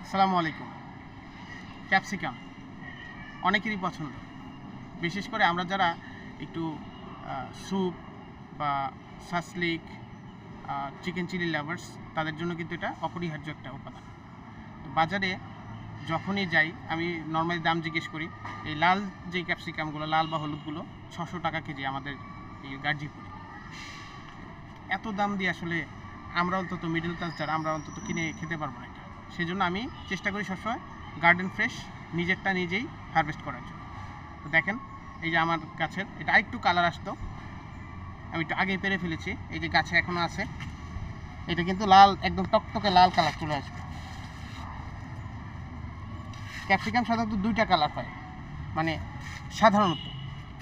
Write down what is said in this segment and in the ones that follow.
আসসালামু আলাইকুম। ক্যাপসিকাম অনেকেরই পছন্দ, বিশেষ করে আমরা যারা একটু স্যুপ বা সাসলিক, চিকেন চিলি লাভার্স, তাদের জন্য কিন্তু এটা অপরিহার্য একটা উপাদান। তো বাজারে যখনই যাই আমি নর্মালি দাম জিজ্ঞেস করি। এই লাল যে ক্যাপসিকামগুলো, লাল বা হলুদগুলো 600 টাকা কেজি আমাদের এই গাজীপুরে। এত দাম দিয়ে আসলে আমরা অন্তত মিডল ক্লাস যারা, আমরা অন্তত কিনে খেতে পারবো না এটা। সেই জন্য আমি চেষ্টা করি সবসময় গার্ডেন ফ্রেশ নিজেরটা নিজেই হারভেস্ট করার জন্য। তো দেখেন, এই যে আমার গাছের এটা আরেকটু কালার আসতো, আমি একটু আগেই পেরে ফেলেছি। এই যে গাছে এখনও আছে, এটা কিন্তু লাল, একদম টকটকে লাল কালার চলে আসবে। ক্যাপসিকাম সাধারণত দুইটা কালার হয়, মানে সাধারণত।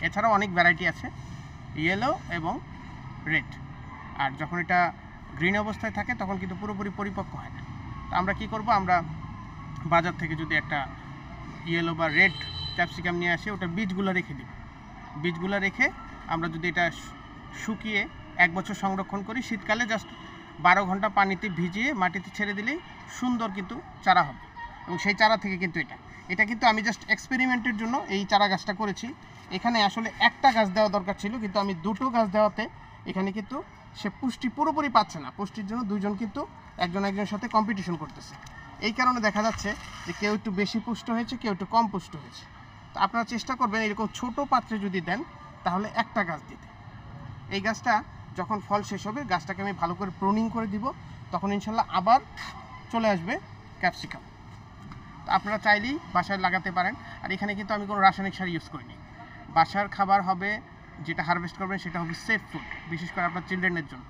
এছাড়াও অনেক ভ্যারাইটি আছে, ইয়েলো এবং রেড। আর যখন এটা গ্রিন অবস্থায় থাকে তখন কিন্তু পুরোপুরি পরিপক্ক হয় না। তো আমরা কি করব, আমরা বাজার থেকে যদি একটা ইয়েলো বা রেড ক্যাপসিকাম নিয়ে আসি, ওটা বীজগুলো রেখে দিই। বীজগুলো রেখে আমরা যদি এটা শুকিয়ে 1 বছর সংরক্ষণ করি, শীতকালে জাস্ট 12 ঘন্টা পানিতে ভিজিয়ে মাটিতে ছেড়ে দিলেই সুন্দর কিন্তু চারা হবে। এবং সেই চারা থেকে কিন্তু এটা কিন্তু আমি জাস্ট এক্সপেরিমেন্টের জন্য এই চারা গাছটা করেছি। এখানে আসলে একটা গাছ দেওয়া দরকার ছিল, কিন্তু আমি দুটো গাছ দেওয়াতে এখানে কিন্তু সে পুষ্টি পুরোপুরি পাচ্ছে না। পুষ্টির জন্য দুইজন কিন্তু একজনের সাথে কম্পিটিশন করতেছে। এই কারণে দেখা যাচ্ছে যে কেউ একটু বেশি পুষ্ট হয়েছে, কেউ একটু কম পুষ্ট হয়েছে। তো আপনারা চেষ্টা করবেন এরকম ছোট পাত্রে যদি দেন তাহলে একটা গাছ দিতে। এই গাছটা যখন ফল শেষ হবে, গাছটাকে আমি ভালো করে প্রুনিং করে দিব, তখন ইনশাল্লাহ আবার চলে আসবে ক্যাপসিকাম। তো আপনারা চাইলেই বাসায় লাগাতে পারেন। আর এখানে কিন্তু আমি কোনো রাসায়নিক সার ইউজ করিনি। বাসার খাবার হবে, যেটা হারভেস্ট করবেন সেটা হবে সেফ ফুড, বিশেষ করে আপনার চিলড্রেনের জন্য।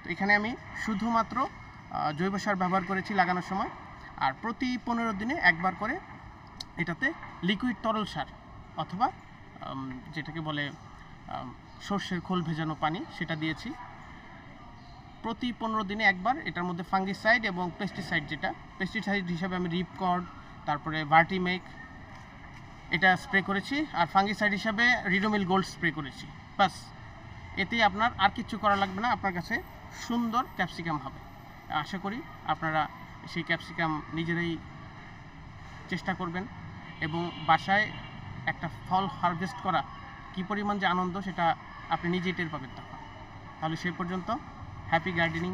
তো এখানে আমি শুধুমাত্র জৈব সার ব্যবহার করেছি লাগানোর সময়। আর প্রতি 15 দিনে একবার করে এটাতে লিকুইড তরল সার অথবা যেটাকে বলে সর্ষের খোল ভেজানো পানি, সেটা দিয়েছি। প্রতি 15 দিনে একবার এটার মধ্যে ফাঙ্গিসাইড এবং পেস্টিসাইড, যেটা পেস্টিসাইড হিসাবে আমি রিপকর্ড, তারপরে ভার্টিমেক এটা স্প্রে করেছি। আর ফাঙ্গিসাইড হিসাবে রিডোমিল গোল্ড স্প্রে করেছি। বাস, এতেই আপনার আর কিছু করা লাগবে না, আপনার কাছে সুন্দর ক্যাপসিকাম হবে। আশা করি আপনারা সেই ক্যাপসিকাম নিজেরাই চেষ্টা করবেন এবং বাসায় একটা ফল হারভেস্ট করা কী পরিমাণ যে আনন্দ, সেটা আপনি নিজেই টের পাবেন তখন। তাহলে সেই পর্যন্ত হ্যাপি গার্ডেনিং।